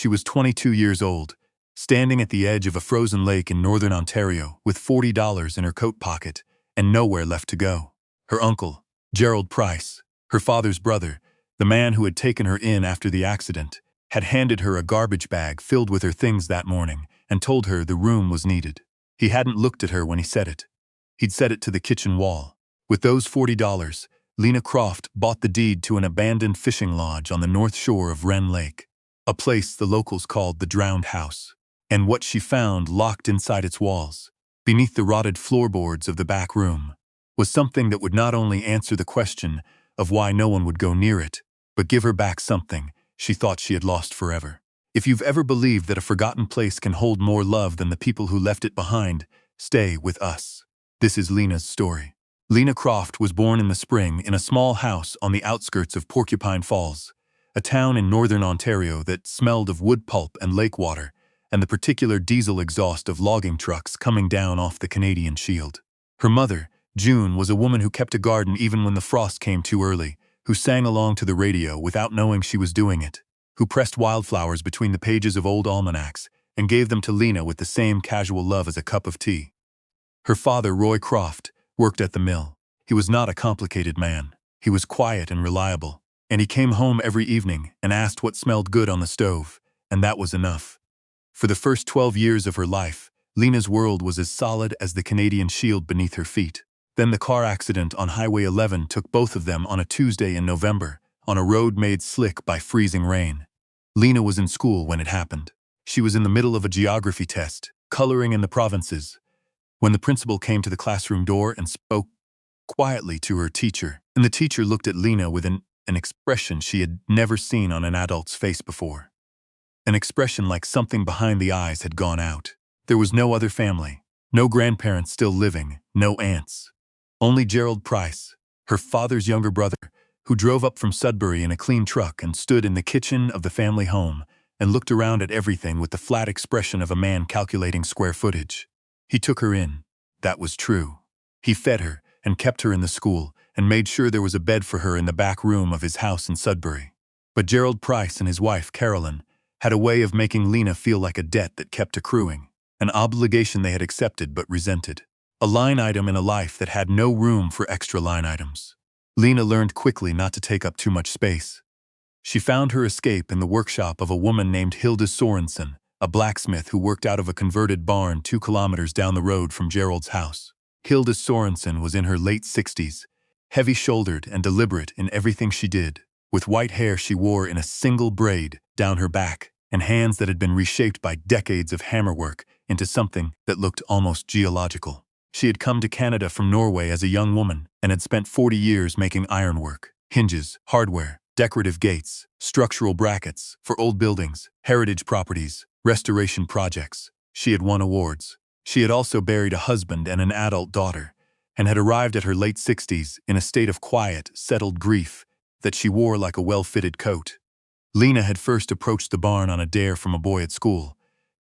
She was 22 years old, standing at the edge of a frozen lake in northern Ontario with $40 in her coat pocket and nowhere left to go. Her uncle, Gerald Price, her father's brother, the man who had taken her in after the accident, had handed her a garbage bag filled with her things that morning and told her the room was needed. He hadn't looked at her when he said it. He'd set it to the kitchen wall. With those $40, Lena Croft bought the deed to an abandoned fishing lodge on the north shore of Wren Lake, a place the locals called the Drowned House. And what she found locked inside its walls, beneath the rotted floorboards of the back room, was something that would not only answer the question of why no one would go near it, but give her back something she thought she had lost forever. If you've ever believed that a forgotten place can hold more love than the people who left it behind, stay with us. This is Lena's story. Lena Croft was born in the spring in a small house on the outskirts of Porcupine Falls, a town in northern Ontario that smelled of wood pulp and lake water, and the particular diesel exhaust of logging trucks coming down off the Canadian Shield. Her mother, June, was a woman who kept a garden even when the frost came too early, who sang along to the radio without knowing she was doing it, who pressed wildflowers between the pages of old almanacs and gave them to Lena with the same casual love as a cup of tea. Her father, Roy Croft, worked at the mill. He was not a complicated man. He was quiet and reliable, and he came home every evening and asked what smelled good on the stove, and that was enough. For the first 12 years of her life, Lena's world was as solid as the Canadian Shield beneath her feet. Then the car accident on Highway 11 took both of them on a Tuesday in November, on a road made slick by freezing rain. Lena was in school when it happened. She was in the middle of a geography test, coloring in the provinces, when the principal came to the classroom door and spoke quietly to her teacher. And the teacher looked at Lena with an expression she had never seen on an adult's face before. An expression like something behind the eyes had gone out. There was no other family, no grandparents still living, no aunts. Only Gerald Price, her father's younger brother, who drove up from Sudbury in a clean truck and stood in the kitchen of the family home and looked around at everything with the flat expression of a man calculating square footage. He took her in. That was true. He fed her and kept her in the school and made sure there was a bed for her in the back room of his house in Sudbury. But Gerald Price and his wife, Carolyn, had a way of making Lena feel like a debt that kept accruing, an obligation they had accepted but resented, a line item in a life that had no room for extra line items. Lena learned quickly not to take up too much space. She found her escape in the workshop of a woman named Hilda Sorensen, a blacksmith who worked out of a converted barn 2 kilometers down the road from Gerald's house. Hilda Sorensen was in her late 60s, heavy-shouldered and deliberate in everything she did, with white hair she wore in a single braid down her back, and hands that had been reshaped by decades of hammerwork into something that looked almost geological. She had come to Canada from Norway as a young woman and had spent 40 years making ironwork, hinges, hardware, decorative gates, structural brackets for old buildings, heritage properties, restoration projects. She had won awards. She had also buried a husband and an adult daughter, and had arrived at her late 60s in a state of quiet, settled grief that she wore like a well-fitted coat. Lena had first approached the barn on a dare from a boy at school,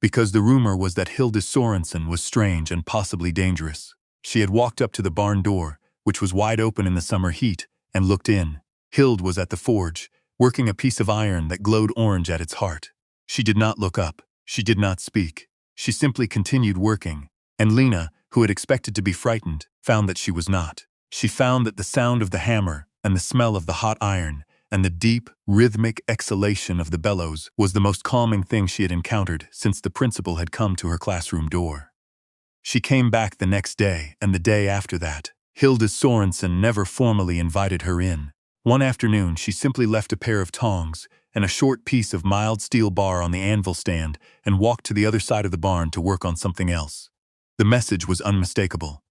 because the rumor was that Hilda Sorensen was strange and possibly dangerous. She had walked up to the barn door, which was wide open in the summer heat, and looked in. Hild was at the forge, working a piece of iron that glowed orange at its heart. She did not look up. She did not speak. She simply continued working, and Lena, who had expected to be frightened, found that she was not. She found that the sound of the hammer and the smell of the hot iron and the deep, rhythmic exhalation of the bellows was the most calming thing she had encountered since the principal had come to her classroom door. She came back the next day and the day after that. Hilda Sorensen never formally invited her in. One afternoon, she simply left a pair of tongs and a short piece of mild steel bar on the anvil stand and walked to the other side of the barn to work on something else. The message was unmistakable.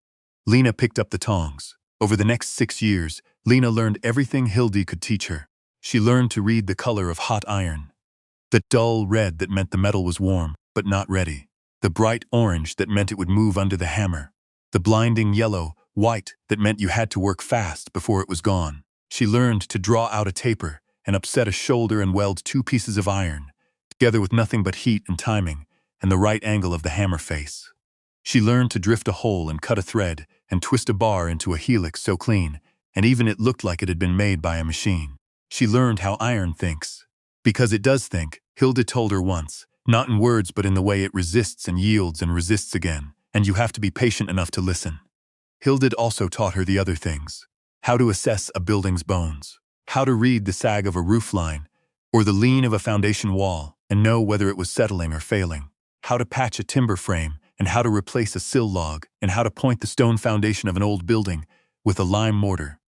Lena picked up the tongs. Over the next 6 years, Lena learned everything Hildy could teach her. She learned to read the color of hot iron. The dull red that meant the metal was warm, but not ready. The bright orange that meant it would move under the hammer. The blinding yellow, white that meant you had to work fast before it was gone. She learned to draw out a taper and upset a shoulder and weld 2 pieces of iron, together with nothing but heat and timing and the right angle of the hammer face. She learned to drift a hole and cut a thread and twist a bar into a helix so clean, and even it looked like it had been made by a machine. She learned how iron thinks. Because it does think, Hilda told her once, not in words but in the way it resists and yields and resists again, and you have to be patient enough to listen. Hilda also taught her the other things. How to assess a building's bones. How to read the sag of a roof line, or the lean of a foundation wall, and know whether it was settling or failing. How to patch a timber frame, and how to replace a sill log, and how to point the stone foundation of an old building with a lime mortar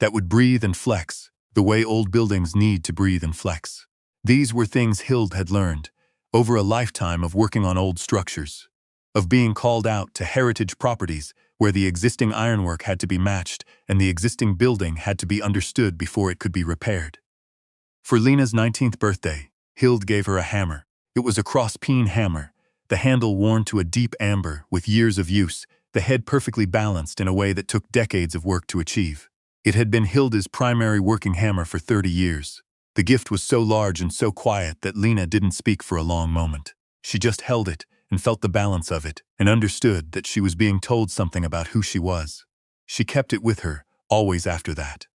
that would breathe and flex, the way old buildings need to breathe and flex. These were things Hild had learned over a lifetime of working on old structures, of being called out to heritage properties where the existing ironwork had to be matched and the existing building had to be understood before it could be repaired. For Lena's 19th birthday, Hild gave her a hammer. It was a cross-peen hammer, the handle worn to a deep amber with years of use, the head perfectly balanced in a way that took decades of work to achieve. It had been Hilda's primary working hammer for 30 years. The gift was so large and so quiet that Lena didn't speak for a long moment. She just held it and felt the balance of it and understood that she was being told something about who she was. She kept it with her, always after that.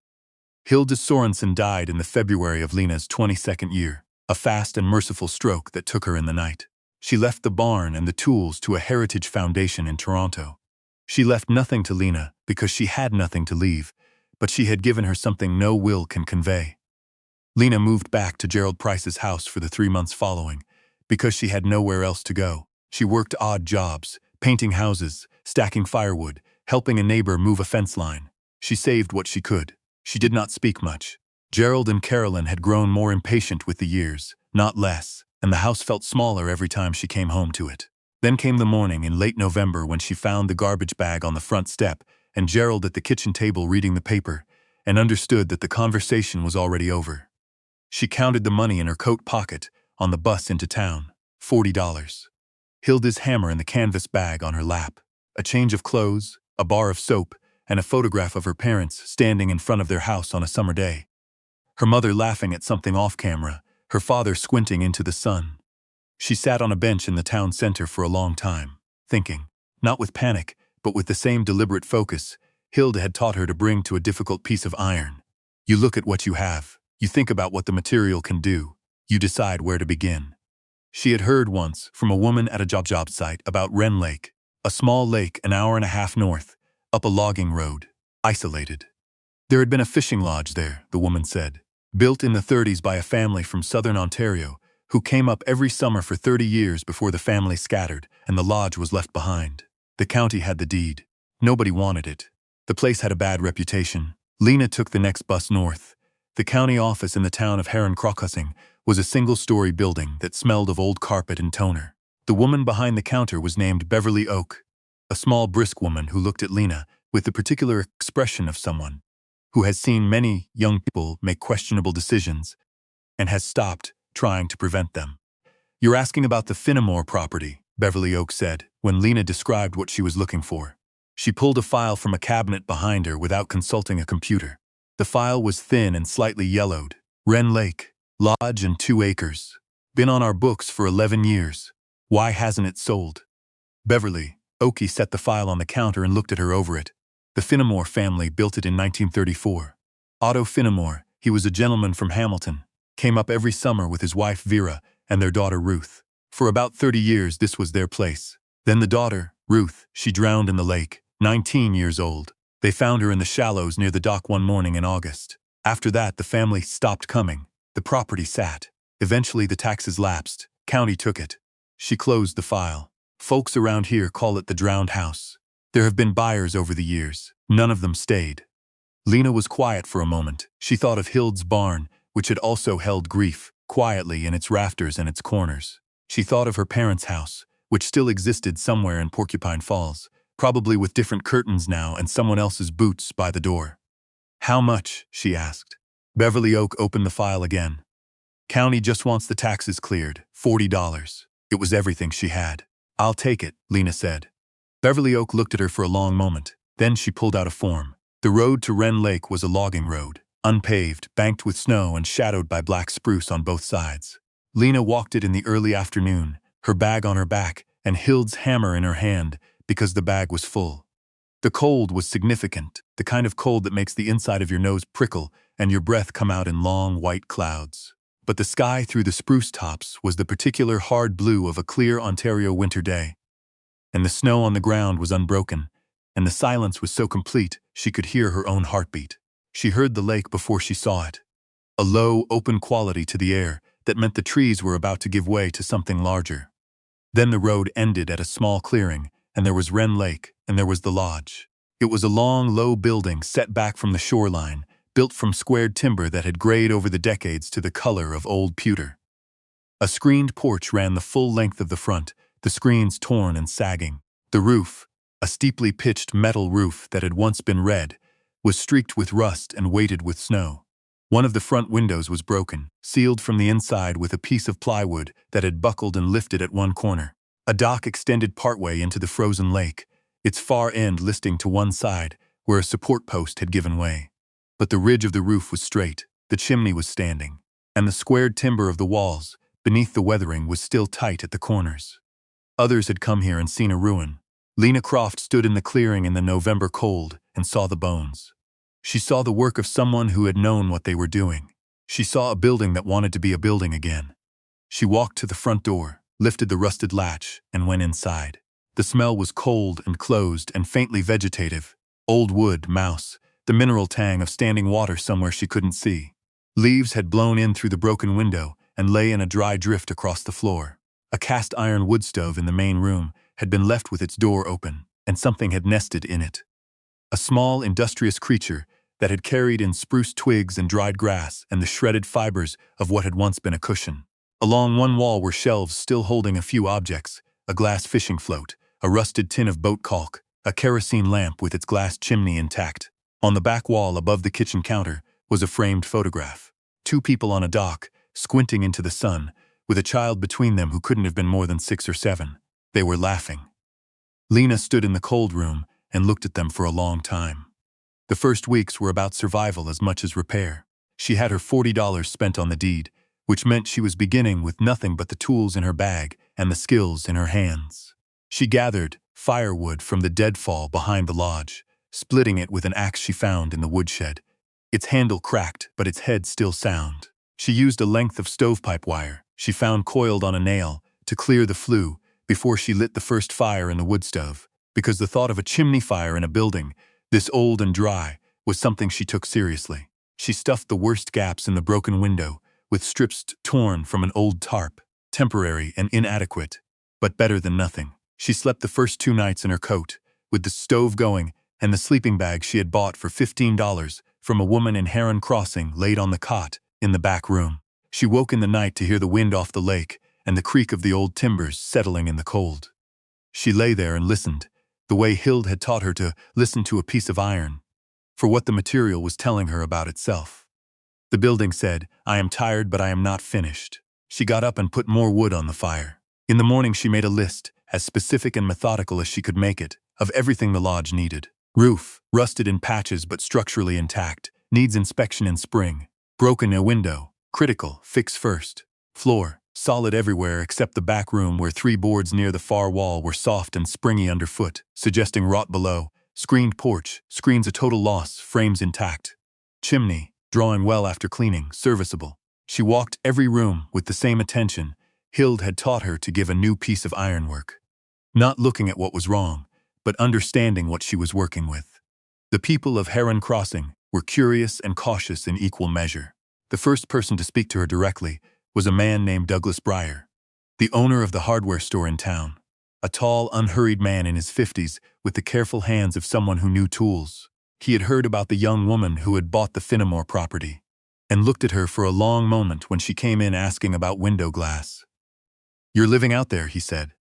Hilda Sorensen died in the February of Lena's 22nd year, a fast and merciful stroke that took her in the night. She left the barn and the tools to a heritage foundation in Toronto. She left nothing to Lena because she had nothing to leave, but she had given her something no will can convey. Lena moved back to Gerald Price's house for the 3 months following, because she had nowhere else to go. She worked odd jobs, painting houses, stacking firewood, helping a neighbor move a fence line. She saved what she could. She did not speak much. Gerald and Carolyn had grown more impatient with the years, not less, and the house felt smaller every time she came home to it. Then came the morning in late November when she found the garbage bag on the front step and Gerald at the kitchen table reading the paper, and understood that the conversation was already over. She counted the money in her coat pocket on the bus into town, $40. Hilda's hammer in the canvas bag on her lap, a change of clothes, a bar of soap, and a photograph of her parents standing in front of their house on a summer day. Her mother laughing at something off camera, her father squinting into the sun. She sat on a bench in the town center for a long time, thinking, not with panic, but with the same deliberate focus Hilda had taught her to bring to a difficult piece of iron. You look at what you have, you think about what the material can do, you decide where to begin. She had heard once from a woman at a job site about Wren Lake, a small lake an hour and a half north, up a logging road, isolated. There had been a fishing lodge there, the woman said, built in the 30s by a family from southern Ontario who came up every summer for 30 years before the family scattered and the lodge was left behind. The county had the deed. Nobody wanted it. The place had a bad reputation. Lena took the next bus north. The county office in the town of Heron-Crocusing was a single-story building that smelled of old carpet and toner. The woman behind the counter was named Beverly Oak, a small, brisk woman who looked at Lena with the particular expression of someone who has seen many young people make questionable decisions and has stopped trying to prevent them. "You're asking about the Finnemore property," Beverly Oak said, when Lena described what she was looking for. She pulled a file from a cabinet behind her without consulting a computer. The file was thin and slightly yellowed. Wren Lake, lodge and 2 acres. Been on our books for 11 years. Why hasn't it sold? Beverly Oakey set the file on the counter and looked at her over it. The Finnemore family built it in 1934. Otto Finnemore, he was a gentleman from Hamilton, came up every summer with his wife Vera and their daughter Ruth. For about 30 years this was their place. Then the daughter, Ruth, she drowned in the lake, 19 years old. They found her in the shallows near the dock one morning in August. After that the family stopped coming. The property sat. Eventually the taxes lapsed. County took it. She closed the file. Folks around here call it the drowned house. There have been buyers over the years. None of them stayed. Lena was quiet for a moment. She thought of Hild's barn, which had also held grief, quietly in its rafters and its corners. She thought of her parents' house, which still existed somewhere in Porcupine Falls, probably with different curtains now and someone else's boots by the door. "How much?" she asked. Beverly Oak opened the file again. "County just wants the taxes cleared, $40. It was everything she had. "I'll take it," Lena said. Beverly Oak looked at her for a long moment. Then she pulled out a form. The road to Wren Lake was a logging road, unpaved, banked with snow and shadowed by black spruce on both sides. Lena walked it in the early afternoon, her bag on her back and Hild's hammer in her hand because the bag was full. The cold was significant, the kind of cold that makes the inside of your nose prickle and your breath come out in long white clouds. but the sky through the spruce tops was the particular hard blue of a clear Ontario winter day. And the snow on the ground was unbroken, and the silence was so complete she could hear her own heartbeat. She heard the lake before she saw it. A low, open quality to the air that meant the trees were about to give way to something larger. Then the road ended at a small clearing, and there was Wren Lake, and there was the lodge. It was a long, low building set back from the shoreline, built from squared timber that had grayed over the decades to the color of old pewter. A screened porch ran the full length of the front, the screens torn and sagging. The roof, a steeply pitched metal roof that had once been red, was streaked with rust and weighted with snow. One of the front windows was broken, sealed from the inside with a piece of plywood that had buckled and lifted at one corner. A dock extended partway into the frozen lake, its far end listing to one side, where a support post had given way. But the ridge of the roof was straight, the chimney was standing, and the squared timber of the walls, beneath the weathering, was still tight at the corners. Others had come here and seen a ruin. Lena Croft stood in the clearing in the November cold and saw the bones. She saw the work of someone who had known what they were doing. She saw a building that wanted to be a building again. She walked to the front door, lifted the rusted latch, and went inside. The smell was cold and closed and faintly vegetative. Old wood, mouse, the mineral tang of standing water somewhere she couldn't see. Leaves had blown in through the broken window and lay in a dry drift across the floor. A cast iron wood stove in the main room had been left with its door open, and something had nested in it. A small, industrious creature that had carried in spruce twigs and dried grass and the shredded fibers of what had once been a cushion. Along one wall were shelves still holding a few objects: a glass fishing float, a rusted tin of boat caulk, a kerosene lamp with its glass chimney intact. On the back wall above the kitchen counter was a framed photograph. Two people on a dock, squinting into the sun, with a child between them who couldn't have been more than 6 or 7. They were laughing. Lena stood in the cold room and looked at them for a long time. The first weeks were about survival as much as repair. She had her $40 spent on the deed, which meant she was beginning with nothing but the tools in her bag and the skills in her hands. She gathered firewood from the deadfall behind the lodge, splitting it with an axe she found in the woodshed. Its handle cracked, but its head still sound. She used a length of stovepipe wire she found coiled on a nail to clear the flue before she lit the first fire in the wood stove, because the thought of a chimney fire in a building, this old and dry, was something she took seriously. She stuffed the worst gaps in the broken window with strips torn from an old tarp, temporary and inadequate, but better than nothing. She slept the first 2 nights in her coat, with the stove going and the sleeping bag she had bought for $15 from a woman in Heron Crossing laid on the cot in the back room. She woke in the night to hear the wind off the lake and the creak of the old timbers settling in the cold. She lay there and listened, the way Hild had taught her to listen to a piece of iron, for what the material was telling her about itself. The building said, "I am tired, but I am not finished." She got up and put more wood on the fire. In the morning she made a list, as specific and methodical as she could make it, of everything the lodge needed. Roof, rusted in patches but structurally intact, needs inspection in spring. Broken a window, critical, fix first. Floor, solid everywhere except the back room where 3 boards near the far wall were soft and springy underfoot, suggesting rot below. Screened porch, screens a total loss, frames intact. Chimney, drawing well after cleaning, serviceable. She walked every room with the same attention Hild had taught her to give a new piece of ironwork. Not looking at what was wrong, but understanding what she was working with. The people of Heron Crossing were curious and cautious in equal measure. The first person to speak to her directly was a man named Douglas Breyer, the owner of the hardware store in town. A tall, unhurried man in his 50s with the careful hands of someone who knew tools. He had heard about the young woman who had bought the Finnemore property, and looked at her for a long moment when she came in asking about window glass. "You're living out there," he said.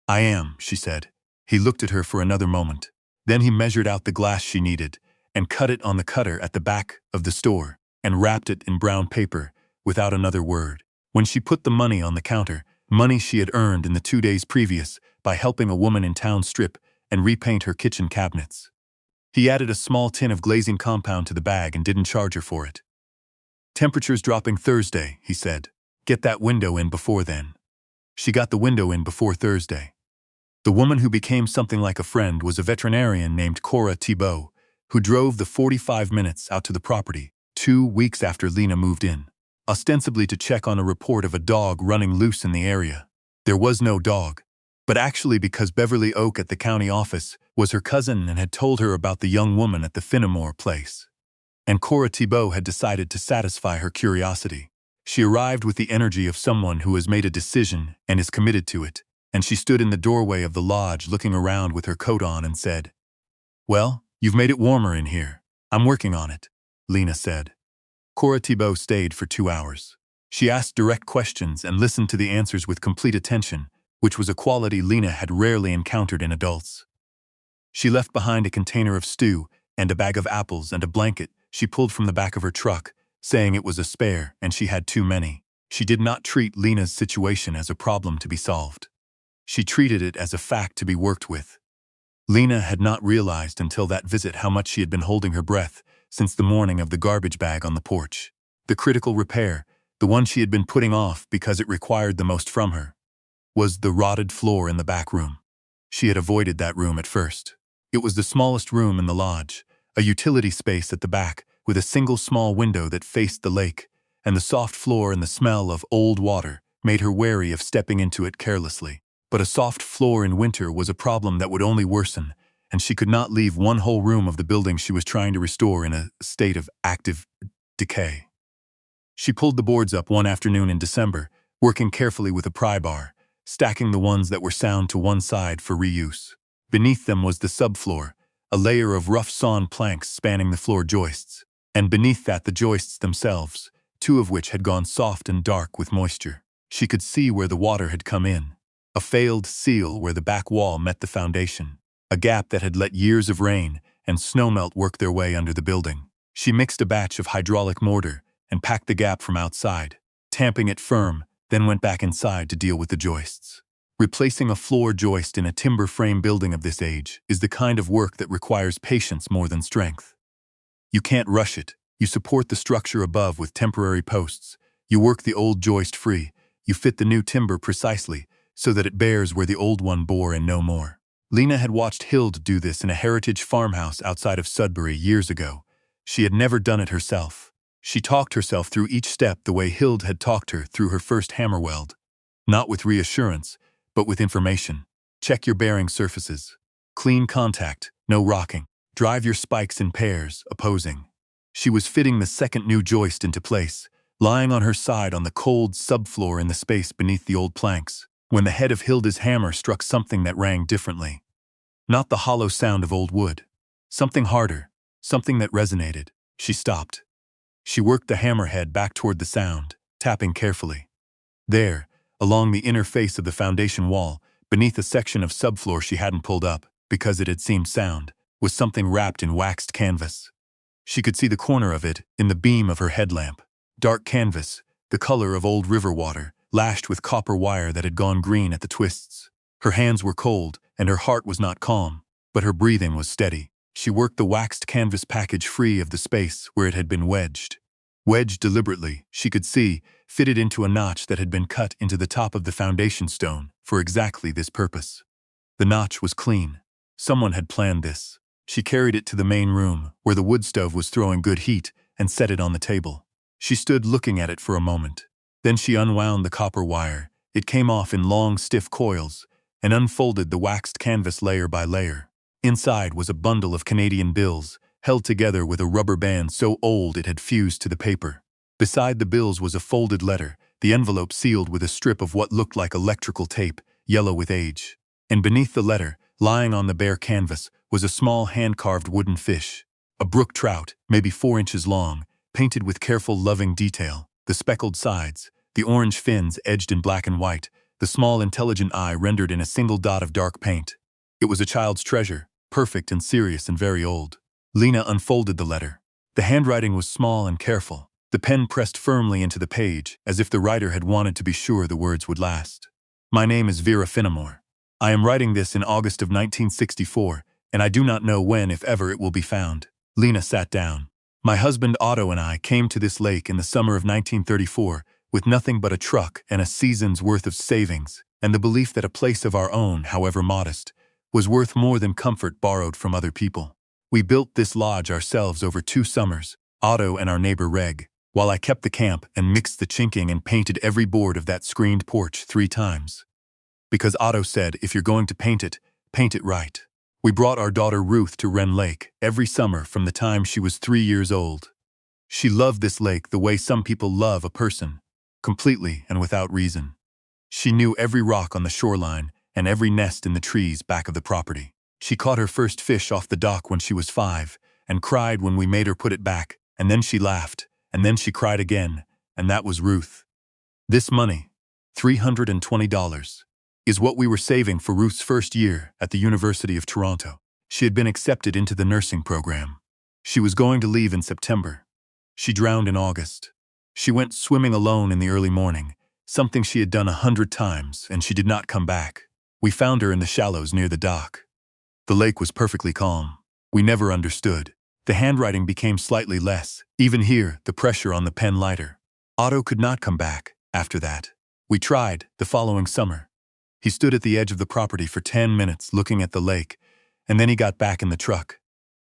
"I am," she said. He looked at her for another moment. Then he measured out the glass she needed and cut it on the cutter at the back of the store and wrapped it in brown paper without another word. When she put the money on the counter, money she had earned in the 2 days previous by helping a woman in town strip and repaint her kitchen cabinets. He added a small tin of glazing compound to the bag and didn't charge her for it. "Temperature's dropping Thursday," he said. "Get that window in before then." She got the window in before Thursday. The woman who became something like a friend was a veterinarian named Cora Thibault, who drove the 45 minutes out to the property 2 weeks after Lena moved in. ostensibly to check on a report of a dog running loose in the area. There was no dog, but actually because Beverly Oak at the county office was her cousin and had told her about the young woman at the Finnemore place. And Cora Thibault had decided to satisfy her curiosity. She arrived with the energy of someone who has made a decision and is committed to it, and she stood in the doorway of the lodge looking around with her coat on and said, "Well, you've made it warmer in here. I'm working on it," Lena said. Cora Thibault stayed for 2 hours. She asked direct questions and listened to the answers with complete attention, which was a quality Lena had rarely encountered in adults. She left behind a container of stew and a bag of apples and a blanket she pulled from the back of her truck, saying it was a spare and she had too many. She did not treat Lena's situation as a problem to be solved. She treated it as a fact to be worked with. Lena had not realized until that visit how much she had been holding her breath since the morning of the garbage bag on the porch. The critical repair, the one she had been putting off because it required the most from her, was the rotted floor in the back room. She had avoided that room at first. It was the smallest room in the lodge, a utility space at the back with a single small window that faced the lake, and the soft floor and the smell of old water made her wary of stepping into it carelessly. But a soft floor in winter was a problem that would only worsen, and she could not leave one whole room of the building she was trying to restore in a state of active decay. She pulled the boards up one afternoon in December, working carefully with a pry bar, stacking the ones that were sound to one side for reuse. Beneath them was the subfloor, a layer of rough sawn planks spanning the floor joists, and beneath that the joists themselves, 2 of which had gone soft and dark with moisture. She could see where the water had come in, a failed seal where the back wall met the foundation, a gap that had let years of rain and snowmelt work their way under the building. She mixed a batch of hydraulic mortar and packed the gap from outside, tamping it firm, then went back inside to deal with the joists. Replacing a floor joist in a timber frame building of this age is the kind of work that requires patience more than strength. You can't rush it. You support the structure above with temporary posts. You work the old joist free. You fit the new timber precisely so that it bears where the old one bore and no more. Lena had watched Hild do this in a heritage farmhouse outside of Sudbury years ago. She had never done it herself. She talked herself through each step the way Hild had talked her through her first hammer weld. Not with reassurance, but with information. Check your bearing surfaces. Clean contact, no rocking. Drive your spikes in pairs, opposing. She was fitting the second new joist into place, lying on her side on the cold subfloor in the space beneath the old planks, when the head of Hilda's hammer struck something that rang differently. Not the hollow sound of old wood. Something harder, something that resonated. She stopped. She worked the hammerhead back toward the sound, tapping carefully. There, along the inner face of the foundation wall, beneath a section of subfloor she hadn't pulled up, because it had seemed sound, was something wrapped in waxed canvas. She could see the corner of it in the beam of her headlamp. Dark canvas, the color of old river water, lashed with copper wire that had gone green at the twists. Her hands were cold, and her heart was not calm, but her breathing was steady. She worked the waxed canvas package free of the space where it had been wedged. Wedged deliberately, she could see, fitted into a notch that had been cut into the top of the foundation stone for exactly this purpose. The notch was clean. Someone had planned this. She carried it to the main room, where the wood stove was throwing good heat, and set it on the table. She stood looking at it for a moment. Then she unwound the copper wire. It came off in long, stiff coils, and unfolded the waxed canvas layer by layer. Inside was a bundle of Canadian bills, held together with a rubber band so old it had fused to the paper. Beside the bills was a folded letter, the envelope sealed with a strip of what looked like electrical tape, yellow with age. And beneath the letter, lying on the bare canvas, was a small hand-carved wooden fish. A brook trout, maybe 4 inches long, painted with careful, loving detail. The speckled sides, the orange fins edged in black and white, the small, intelligent eye rendered in a single dot of dark paint. It was a child's treasure, perfect and serious and very old. Lena unfolded the letter. The handwriting was small and careful. The pen pressed firmly into the page, as if the writer had wanted to be sure the words would last. My name is Vera Finnemore. I am writing this in August of 1964, and I do not know when, if ever, it will be found. Lena sat down. My husband Otto and I came to this lake in the summer of 1934 with nothing but a truck and a season's worth of savings, and the belief that a place of our own, however modest, was worth more than comfort borrowed from other people. We built this lodge ourselves over 2 summers, Otto and our neighbor Reg. while I kept the camp and mixed the chinking and painted every board of that screened porch 3 times. Because Otto said, if you're going to paint it right. We brought our daughter Ruth to Wren Lake every summer from the time she was 3 years old. She loved this lake the way some people love a person, completely and without reason. She knew every rock on the shoreline and every nest in the trees back of the property. She caught her first fish off the dock when she was 5 and cried when we made her put it back, and then she laughed, and then she cried again, and that was Ruth. This money, $320, is what we were saving for Ruth's first year at the University of Toronto. She had been accepted into the nursing program. She was going to leave in September. She drowned in August. She went swimming alone in the early morning, something she had done 100 times, and she did not come back. We found her in the shallows near the dock. The lake was perfectly calm. We never understood. The handwriting became slightly less. Even here, the pressure on the pen lighter. Otto could not come back after that. We tried the following summer. He stood at the edge of the property for 10 minutes looking at the lake, and then he got back in the truck.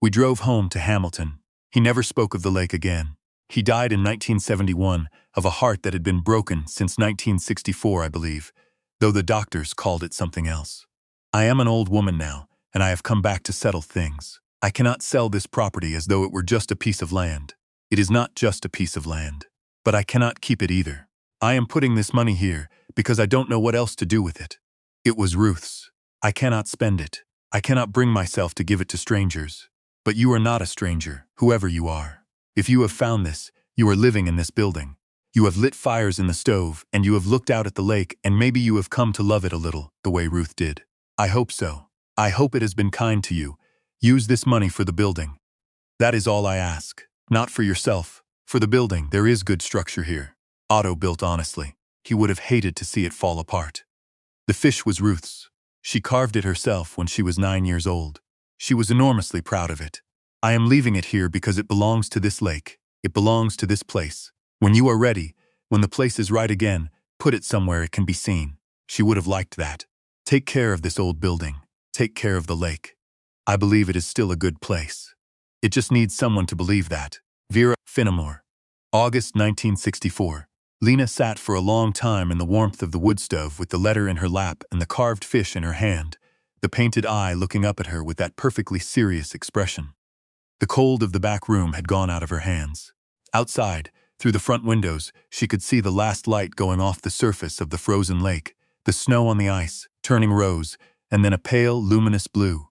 We drove home to Hamilton. He never spoke of the lake again. He died in 1971 of a heart that had been broken since 1964, I believe, though the doctors called it something else. I am an old woman now, and I have come back to settle things. I cannot sell this property as though it were just a piece of land. It is not just a piece of land, but I cannot keep it either. I am putting this money here because I don't know what else to do with it. It was Ruth's. I cannot spend it. I cannot bring myself to give it to strangers. But you are not a stranger, whoever you are. If you have found this, you are living in this building. You have lit fires in the stove, and you have looked out at the lake, and maybe you have come to love it a little, the way Ruth did. I hope so. I hope it has been kind to you. Use this money for the building. That is all I ask. Not for yourself. For the building, there is good structure here. Otto built honestly. He would have hated to see it fall apart. The fish was Ruth's. She carved it herself when she was 9 years old. She was enormously proud of it. I am leaving it here because it belongs to this lake. It belongs to this place. When you are ready, when the place is right again, put it somewhere it can be seen. She would have liked that. Take care of this old building. Take care of the lake. I believe it is still a good place. It just needs someone to believe that. Vera Finnemore. August 1964. Lena sat for a long time in the warmth of the wood stove with the letter in her lap and the carved fish in her hand, the painted eye looking up at her with that perfectly serious expression. The cold of the back room had gone out of her hands. Outside, through the front windows, she could see the last light going off the surface of the frozen lake, the snow on the ice, turning rose, and then a pale, luminous blue.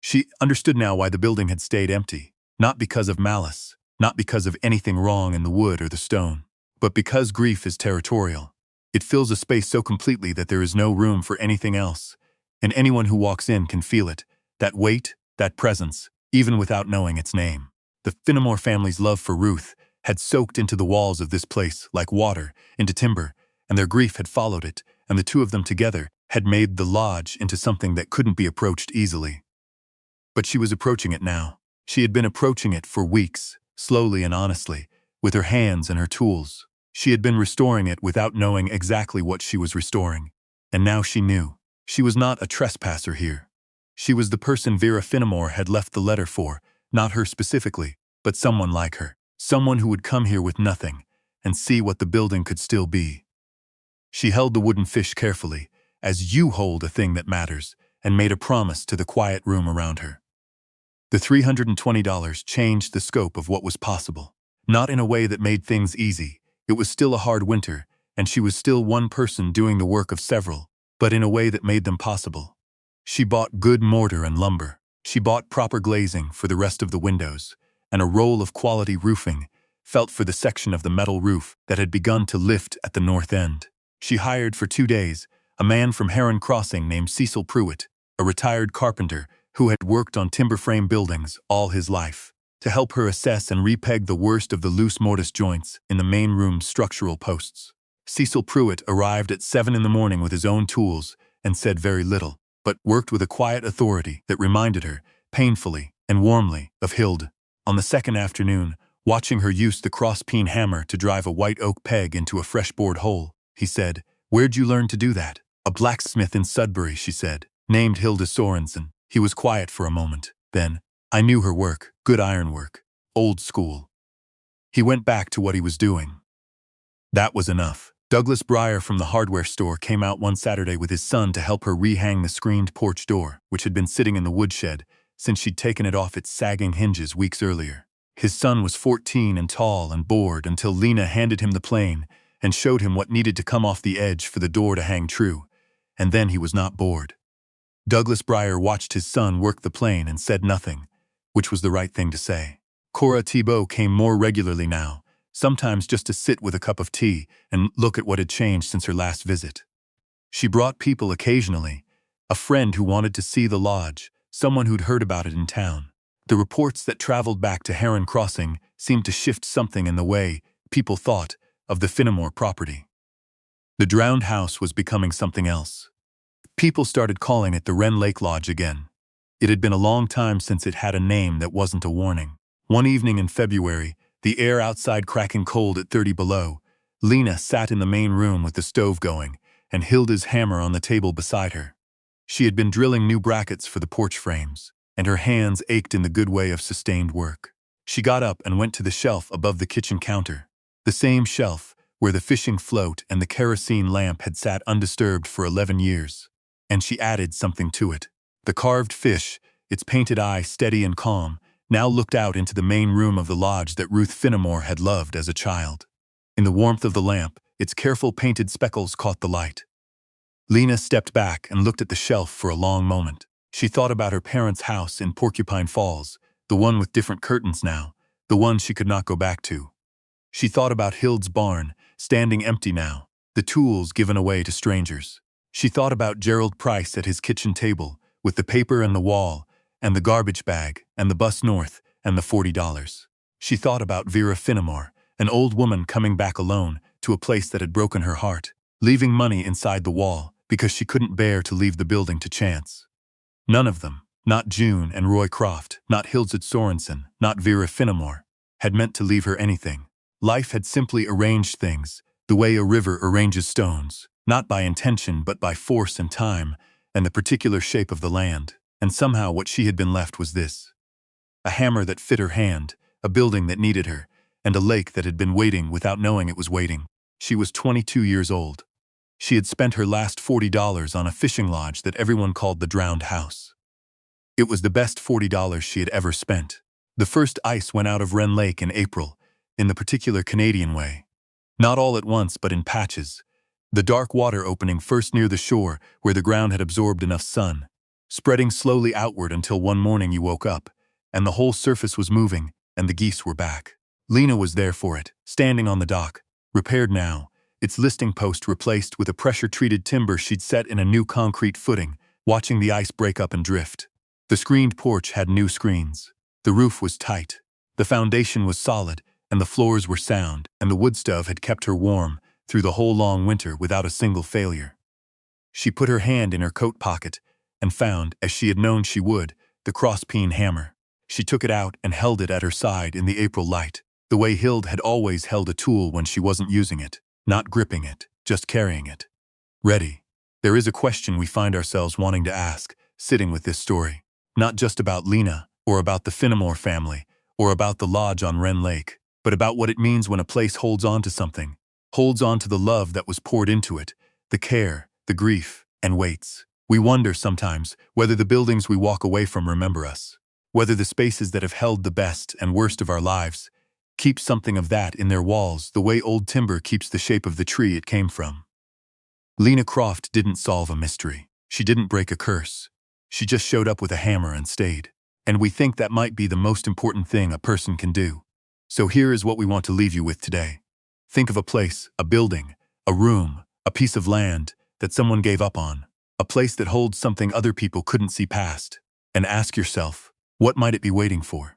She understood now why the building had stayed empty, not because of malice, not because of anything wrong in the wood or the stone, but because grief is territorial. It fills a space so completely that there is no room for anything else, and anyone who walks in can feel it, that weight, that presence, even without knowing its name. The Finnemore family's love for Ruth had soaked into the walls of this place like water into timber, and their grief had followed it, and the two of them together had made the lodge into something that couldn't be approached easily. But she was approaching it now. She had been approaching it for weeks, slowly and honestly, with her hands and her tools. She had been restoring it without knowing exactly what she was restoring. And now she knew. She was not a trespasser here. She was the person Vera Finnemore had left the letter for, not her specifically, but someone like her. Someone who would come here with nothing and see what the building could still be. She held the wooden fish carefully, as you hold a thing that matters, and made a promise to the quiet room around her. The $320 changed the scope of what was possible. Not in a way that made things easy. It was still a hard winter, and she was still one person doing the work of several, but in a way that made them possible. She bought good mortar and lumber. She bought proper glazing for the rest of the windows, and a roll of quality roofing, felt for the section of the metal roof that had begun to lift at the north end. She hired for 2 days a man from Heron Crossing named Cecil Pruitt, a retired carpenter who had worked on timber frame buildings all his life, to help her assess and repeg the worst of the loose mortise joints in the main room's structural posts. Cecil Pruitt arrived at 7 in the morning with his own tools and said very little, but worked with a quiet authority that reminded her, painfully and warmly, of Hilde. On the second afternoon, watching her use the cross-peen hammer to drive a white oak peg into a fresh bored hole, he said, "Where'd you learn to do that?" "A blacksmith in Sudbury," she said, named Hilde Sorensen. He was quiet for a moment. Then, "I knew her work, good ironwork, old school." He went back to what he was doing. That was enough. Douglas Breyer from the hardware store came out one Saturday with his son to help her rehang the screened porch door, which had been sitting in the woodshed since she'd taken it off its sagging hinges weeks earlier. His son was 14 and tall and bored until Lena handed him the plane and showed him what needed to come off the edge for the door to hang true, and then he was not bored. Douglas Breyer watched his son work the plane and said nothing, which was the right thing to say. Cora Thibault came more regularly now, sometimes just to sit with a cup of tea and look at what had changed since her last visit. She brought people occasionally, a friend who wanted to see the lodge, someone who'd heard about it in town. The reports that traveled back to Heron Crossing seemed to shift something in the way people thought of the Finnemore property. The drowned house was becoming something else. People started calling it the Wren Lake Lodge again. It had been a long time since it had a name that wasn't a warning. One evening in February, the air outside cracking cold at 30 below, Lena sat in the main room with the stove going and Hilda's hammer on the table beside her. She had been drilling new brackets for the porch frames, and her hands ached in the good way of sustained work. She got up and went to the shelf above the kitchen counter, the same shelf where the fishing float and the kerosene lamp had sat undisturbed for 11 years. And she added something to it. The carved fish, its painted eye steady and calm, now looked out into the main room of the lodge that Ruth Finnemore had loved as a child. In the warmth of the lamp, its careful painted speckles caught the light. Lena stepped back and looked at the shelf for a long moment. She thought about her parents' house in Porcupine Falls, the one with different curtains now, the one she could not go back to. She thought about Hild's barn, standing empty now, the tools given away to strangers. She thought about Gerald Price at his kitchen table, with the paper and the wall, and the garbage bag, and the bus north, and the $40. She thought about Vera Finnemore, an old woman coming back alone to a place that had broken her heart, leaving money inside the wall because she couldn't bear to leave the building to chance. None of them, not June and Roy Croft, not Hilda Sorensen, not Vera Finnemore, had meant to leave her anything. Life had simply arranged things, the way a river arranges stones, not by intention but by force and time, and the particular shape of the land, and somehow what she had been left was this. A hammer that fit her hand, a building that needed her, and a lake that had been waiting without knowing it was waiting. She was 22 years old. She had spent her last $40 on a fishing lodge that everyone called the Drowned House. It was the best $40 she had ever spent. The first ice went out of Wren Lake in April, in the particular Canadian way. Not all at once, but in patches. The dark water opening first near the shore, where the ground had absorbed enough sun, spreading slowly outward until one morning you woke up, and the whole surface was moving, and the geese were back. Lena was there for it, standing on the dock, repaired now, its listing post replaced with a pressure-treated timber she'd set in a new concrete footing, watching the ice break up and drift. The screened porch had new screens. The roof was tight. The foundation was solid, and the floors were sound, and the wood stove had kept her warm through the whole long winter without a single failure. She put her hand in her coat pocket and found, as she had known she would, the cross-peen hammer. She took it out and held it at her side in the April light, the way Hild had always held a tool when she wasn't using it, not gripping it, just carrying it. Ready. There is a question we find ourselves wanting to ask, sitting with this story. Not just about Lena, or about the Finnemore family, or about the lodge on Wren Lake, but about what it means when a place holds on to something, holds on to the love that was poured into it, the care, the grief, and waits. We wonder sometimes whether the buildings we walk away from remember us, whether the spaces that have held the best and worst of our lives keep something of that in their walls the way old timber keeps the shape of the tree it came from. Lena Croft didn't solve a mystery. She didn't break a curse. She just showed up with a hammer and stayed. And we think that might be the most important thing a person can do. So here is what we want to leave you with today. Think of a place, a building, a room, a piece of land that someone gave up on, a place that holds something other people couldn't see past, and ask yourself, what might it be waiting for?